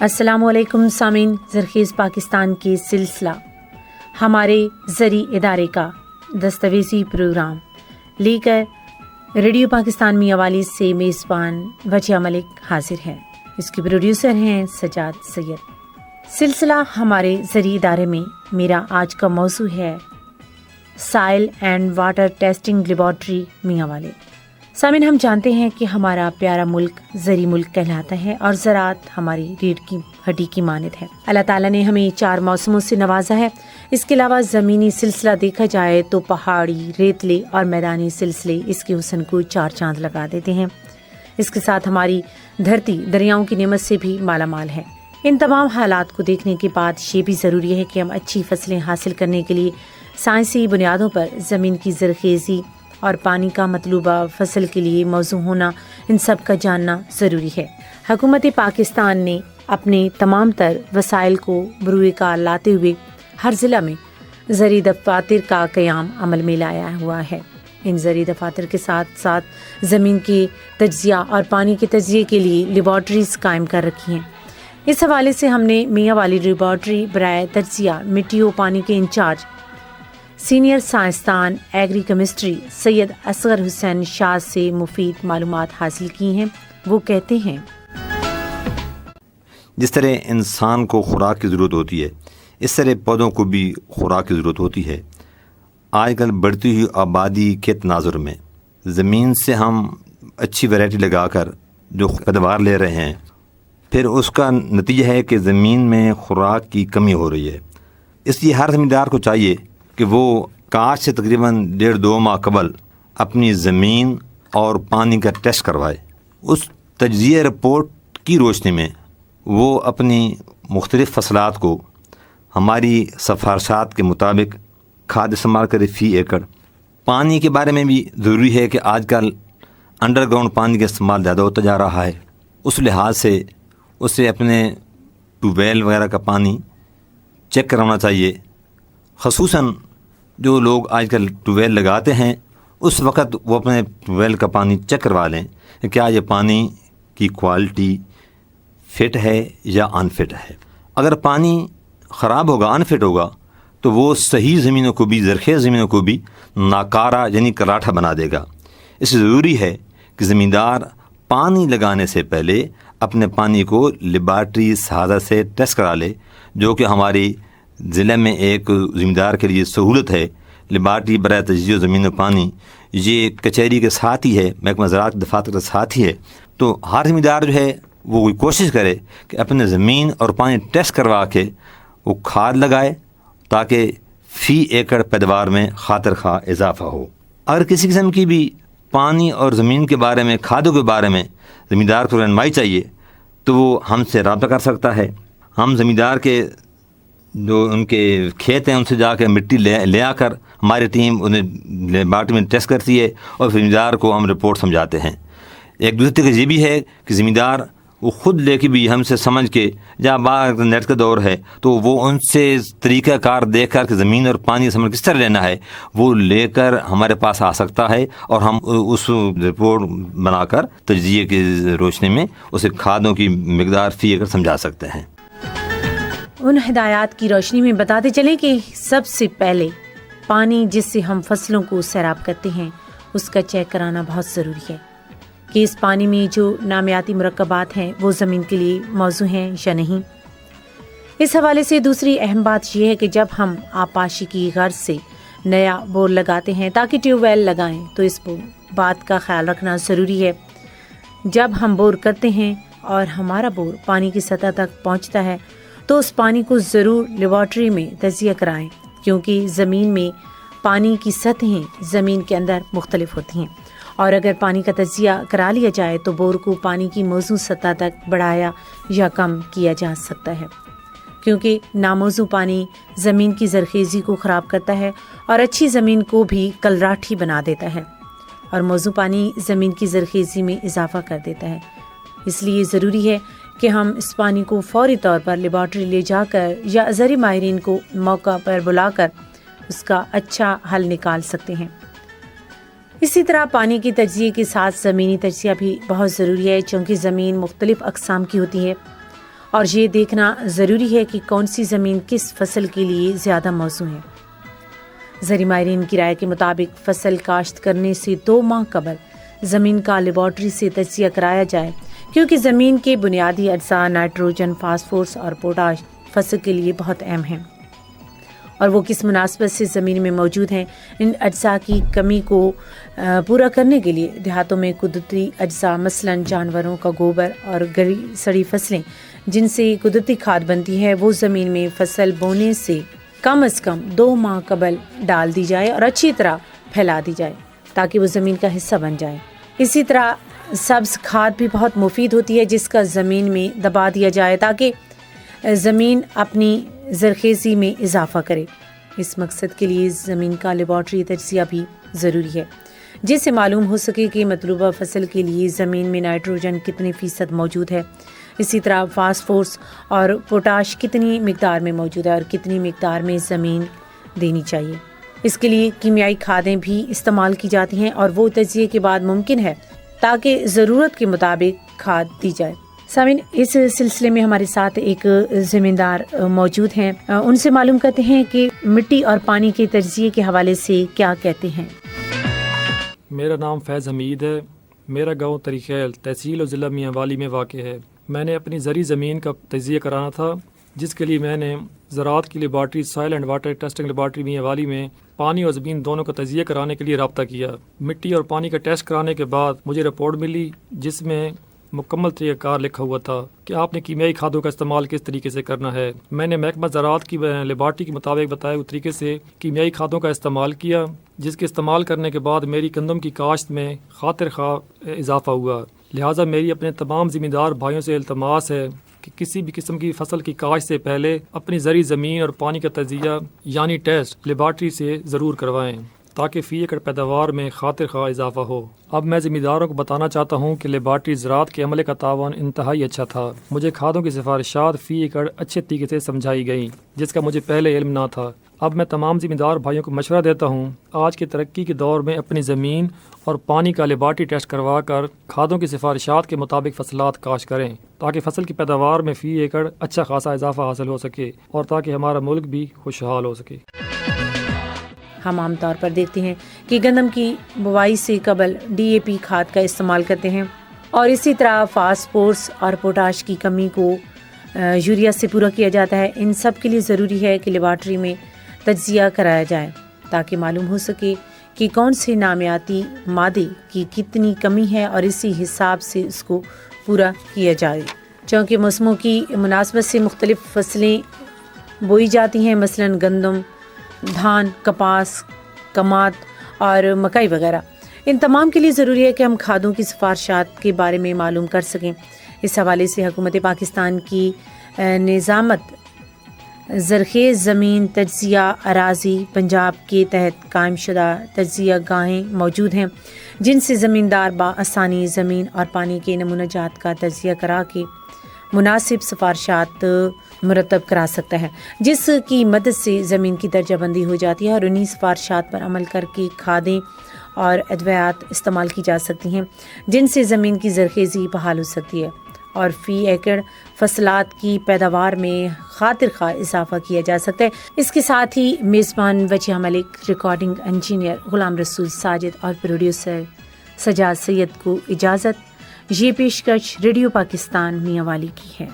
السلام علیکم سامعین، زرخیز پاکستان کے سلسلہ ہمارے زرعی ادارے کا دستاویزی پروگرام لے کر ریڈیو پاکستان میاں والی سے میزبان وجیہ ملک حاضر ہے۔ اس کے پروڈیوسر ہیں سجاد سید۔ سلسلہ ہمارے زرعی ادارے میں میرا آج کا موضوع ہے سائل اینڈ واٹر ٹیسٹنگ لیبارٹری میاں والے۔ سامعین، ہم جانتے ہیں کہ ہمارا پیارا ملک زرعی ملک کہلاتا ہے اور زراعت ہماری ریڑھ کی ہڈی کی مانند ہے۔ اللہ تعالیٰ نے ہمیں 4 موسموں سے نوازا ہے۔ اس کے علاوہ زمینی سلسلہ دیکھا جائے تو پہاڑی، ریتلے اور میدانی سلسلے اس کے حسن کو 4 چاند لگا دیتے ہیں۔ اس کے ساتھ ہماری دھرتی دریاؤں کی نعمت سے بھی مالا مال ہے۔ ان تمام حالات کو دیکھنے کے بعد یہ بھی ضروری ہے کہ ہم اچھی فصلیں حاصل کرنے کے لیے سائنسی بنیادوں پر زمین کی زرخیزی اور پانی کا مطلوبہ فصل کے لیے موزوں ہونا، ان سب کا جاننا ضروری ہے۔ حکومت پاکستان نے اپنے تمام تر وسائل کو بروئے کار لاتے ہوئے ہر ضلع میں زرعی دفاتر کا قیام عمل میں لایا ہوا ہے۔ ان زرعی دفاتر کے ساتھ ساتھ زمین کے تجزیہ اور پانی کے تجزیے کے لیے لیبارٹریز قائم کر رکھی ہیں۔ اس حوالے سے ہم نے میاں والی لیبارٹری برائے تجزیہ مٹی و پانی کے انچارج سینئر سائنسدان ایگری کیمسٹری سید اصغر حسین شاہ سے مفید معلومات حاصل کی ہیں۔ وہ کہتے ہیں، جس طرح انسان کو خوراک کی ضرورت ہوتی ہے، اس طرح پودوں کو بھی خوراک کی ضرورت ہوتی ہے۔ آج کل بڑھتی ہوئی آبادی کے تناظر میں زمین سے ہم اچھی ویرائٹی لگا کر جو پیداوار لے رہے ہیں، پھر اس کا نتیجہ ہے کہ زمین میں خوراک کی کمی ہو رہی ہے۔ اس لیے ہر زمیندار کو چاہیے کہ وہ کاشت سے تقریباً 1.5-2 ماہ قبل اپنی زمین اور پانی کا ٹیسٹ کروائے۔ اس تجزیہ رپورٹ کی روشنی میں وہ اپنی مختلف فصلات کو ہماری سفارشات کے مطابق کھاد استعمال کرے فی ایکڑ۔ پانی کے بارے میں بھی ضروری ہے کہ آج کل انڈر گراؤنڈ پانی کا استعمال زیادہ ہوتا جا رہا ہے۔ اس لحاظ سے اسے اپنے ٹیوب ویل وغیرہ کا پانی چیک کرانا چاہیے۔ خصوصاً جو لوگ آج کل ٹیوب ویل لگاتے ہیں، اس وقت وہ اپنے ٹیوب ویل کا پانی چیک کروا لیں کہ کیا یہ پانی کی کوالٹی فٹ ہے یا ان فٹ ہے۔ اگر پانی خراب ہوگا، ان فٹ ہوگا، تو وہ صحیح زمینوں کو بھی، زرخیز زمینوں کو بھی ناکارہ یعنی کراٹھا بنا دے گا۔ اس سے ضروری ہے کہ زمیندار پانی لگانے سے پہلے اپنے پانی کو لیبارٹری سازہ سے ٹیسٹ کرا لے، جو کہ ہماری ضلع میں ایک زمیندار کے لیے سہولت ہے۔ لیبارٹری برائے تجزیہ زمین و پانی یہ کچہری کے ساتھ ہی ہے، محکمہ زراعت دفاتر کے ساتھ ہی ہے۔ تو ہر زمیندار جو ہے وہ کوشش کرے کہ اپنے زمین اور پانی ٹیسٹ کروا کے وہ کھاد لگائے، تاکہ فی ایکڑ پیداوار میں خاطر خواہ اضافہ ہو۔ اگر کسی قسم کی بھی پانی اور زمین کے بارے میں، کھادوں کے بارے میں زمیندار کو رہنمائی چاہیے تو وہ ہم سے رابطہ کر سکتا ہے۔ ہم زمیندار کے جو ان کے کھیت ہیں ان سے جا کے مٹی لے آ کر ہماری ٹیم انہیں لیبارٹری میں ٹیسٹ کرتی ہے اور زمیندار کو ہم رپورٹ سمجھاتے ہیں۔ ایک دوسرے طریقہ یہ بھی ہے کہ زمیندار وہ خود لے کے بھی ہم سے سمجھ کے، جہاں بعد نیٹ کا دور ہے تو وہ ان سے طریقہ کار دیکھ کر کہ زمین اور پانی کا سمجھ کس طرح لینا ہے، وہ لے کر ہمارے پاس آ سکتا ہے اور ہم اس رپورٹ بنا کر تجزیے کی روشنی میں اسے کھادوں کی مقدار فی ایکڑ سمجھا سکتے ہیں۔ ان ہدایات کی روشنی میں بتاتے چلیں کہ سب سے پہلے پانی جس سے ہم فصلوں کو سیراب کرتے ہیں اس کا چیک کرانا بہت ضروری ہے کہ اس پانی میں جو نامیاتی مرکبات ہیں وہ زمین کے لیے موزوں ہیں یا نہیں۔ اس حوالے سے دوسری اہم بات یہ ہے کہ جب ہم آبپاشی کی غرض سے نیا بور لگاتے ہیں تاکہ ٹیوب ویل لگائیں تو اس بات کا خیال رکھنا ضروری ہے، جب ہم بور کرتے ہیں اور ہمارا بور پانی کی سطح تک پہنچتا ہے تو اس پانی کو ضرور لیبارٹری میں تجزیہ کرائیں، کیونکہ زمین میں پانی کی سطحیں زمین کے اندر مختلف ہوتی ہیں، اور اگر پانی کا تجزیہ کرا لیا جائے تو بور کو پانی کی موزوں سطح تک بڑھایا یا کم کیا جا سکتا ہے، کیونکہ ناموزوں پانی زمین کی زرخیزی کو خراب کرتا ہے اور اچھی زمین کو بھی کلراٹھی بنا دیتا ہے، اور موزوں پانی زمین کی زرخیزی میں اضافہ کر دیتا ہے۔ اس لیے ضروری ہے کہ ہم اس پانی کو فوری طور پر لیبارٹری لے جا کر یا زرعی ماہرین کو موقع پر بلا کر اس کا اچھا حل نکال سکتے ہیں۔ اسی طرح پانی کی تجزیے کے ساتھ زمینی تجزیہ بھی بہت ضروری ہے، چونکہ زمین مختلف اقسام کی ہوتی ہے اور یہ دیکھنا ضروری ہے کہ کون سی زمین کس فصل کے لیے زیادہ موزوں ہے۔ زرعی ماہرین کی رائے کے مطابق فصل کاشت کرنے سے 2 ماہ قبل زمین کا لیبارٹری سے تجزیہ کرایا جائے، کیونکہ زمین کے بنیادی اجزاء نائٹروجن، فاسفورس اور پوٹاش فصل کے لیے بہت اہم ہیں، اور وہ کس مناسبت سے زمین میں موجود ہیں۔ ان اجزاء کی کمی کو پورا کرنے کے لیے دیہاتوں میں قدرتی اجزاء مثلاً جانوروں کا گوبر اور گلی سڑی فصلیں جن سے قدرتی کھاد بنتی ہے، وہ زمین میں فصل بونے سے کم از کم 2 ماہ قبل ڈال دی جائے اور اچھی طرح پھیلا دی جائے تاکہ وہ زمین کا حصہ بن جائے۔ اسی طرح سبز کھاد بھی بہت مفید ہوتی ہے جس کا زمین میں دبا دیا جائے تاکہ زمین اپنی زرخیزی میں اضافہ کرے۔ اس مقصد کے لیے زمین کا لیبارٹری تجزیہ بھی ضروری ہے، جس سے معلوم ہو سکے کہ مطلوبہ فصل کے لیے زمین میں نائٹروجن کتنے فیصد موجود ہے، اسی طرح فاسفورس اور پوٹاش کتنی مقدار میں موجود ہے اور کتنی مقدار میں زمین دینی چاہیے۔ اس کے لیے کیمیائی کھادیں بھی استعمال کی جاتی ہیں اور وہ تجزیے کے بعد ممکن ہے تاکہ ضرورت کے مطابق کھاد دی جائے۔ سامعین، اس سلسلے میں ہمارے ساتھ ایک زمیندار موجود ہیں، ان سے معلوم کرتے ہیں کہ مٹی اور پانی کے تجزیے کے حوالے سے کیا کہتے ہیں۔ میرا نام فیض حمید ہے، میرا گاؤں طریخیل تحصیل و ضلع میاں والی میں واقع ہے۔ میں نے اپنی زرعی زمین کا تجزیہ کرانا تھا، جس کے لیے میں نے زراعت کی لیبارٹری سائل اینڈ واٹر ٹیسٹنگ لیبارٹری میاں والی میں پانی اور زمین دونوں کا تجزیہ کرانے کے لیے رابطہ کیا۔ مٹی اور پانی کا ٹیسٹ کرانے کے بعد مجھے رپورٹ ملی جس میں مکمل طریقہ کار لکھا ہوا تھا کہ آپ نے کیمیائی کھادوں کا استعمال کس طریقے سے کرنا ہے۔ میں نے محکمہ زراعت کی لیبارٹری کے مطابق بتائے ہوئے طریقے سے کیمیائی کھادوں کا استعمال کیا، جس کے استعمال کرنے کے بعد میری گندم کی کاشت میں خاطر خواہ اضافہ ہوا۔ لہٰذا میری اپنے تمام زمیندار بھائیوں سے التماس ہے کہ کسی بھی قسم کی فصل کی کاشت سے پہلے اپنی زرعی زمین اور پانی کا تجزیہ یعنی ٹیسٹ لیبارٹری سے ضرور کروائیں تاکہ فی ایکڑ پیداوار میں خاطر خواہ اضافہ ہو۔ اب میں زمینداروں کو بتانا چاہتا ہوں کہ لیبارٹری زراعت کے عملے کا تعاون انتہائی اچھا تھا۔ مجھے کھادوں کی سفارشات فی ایکڑ اچھے طریقے سے سمجھائی گئیں، جس کا مجھے پہلے علم نہ تھا۔ اب میں تمام زمیندار بھائیوں کو مشورہ دیتا ہوں، آج کے ترقی کے دور میں اپنی زمین اور پانی کا لیبارٹری ٹیسٹ کروا کر کھادوں کی سفارشات کے مطابق فصلات کاشت کریں تاکہ فصل کی پیداوار میں فی ایکڑ اچھا خاصا اضافہ حاصل ہو سکے اور تاکہ ہمارا ملک بھی خوشحال ہو سکے۔ ہم عام طور پر دیکھتے ہیں کہ گندم کی بوائی سے قبل ڈی اے پی کھاد کا استعمال کرتے ہیں اور اسی طرح فاسفورس اور پوٹاش کی کمی کو یوریا سے پورا کیا جاتا ہے۔ ان سب کے لیے ضروری ہے کہ لیبارٹری میں تجزیہ کرایا جائے تاکہ معلوم ہو سکے کہ کون سے نامیاتی مادے کی کتنی کمی ہے اور اسی حساب سے اس کو پورا کیا جائے۔ چونکہ موسموں کی مناسبت سے مختلف فصلیں بوئی جاتی ہیں، مثلاً گندم، دھان، کپاس، کماد اور مکئی وغیرہ۔ ان تمام کے لیے ضروری ہے کہ ہم کھادوں کی سفارشات کے بارے میں معلوم کر سکیں۔ اس حوالے سے حکومت پاکستان کی نظامت زرخیز زمین تجزیہ اراضی پنجاب کے تحت قائم شدہ تجزیہ گاہیں موجود ہیں، جن سے زمیندار بآسانی زمین اور پانی کے نمونہ جات کا تجزیہ کرا کے مناسب سفارشات مرتب کرا سکتا ہے، جس کی مدد سے زمین کی درجہ بندی ہو جاتی ہے اور انہی سفارشات پر عمل کر کے کھادیں اور ادویات استعمال کی جا سکتی ہیں، جن سے زمین کی زرخیزی بحال ہو سکتی ہے اور فی ایکڑ فصلات کی پیداوار میں خاطر خواہ اضافہ کیا جا سکتا ہے۔ اس کے ساتھ ہی میزبان وجیہہ ملک، ریکارڈنگ انجینئر غلام رسول ساجد اور پروڈیوسر سجاد سید کو اجازت۔ یہ پیشکش ریڈیو پاکستان میاں والی کی ہے۔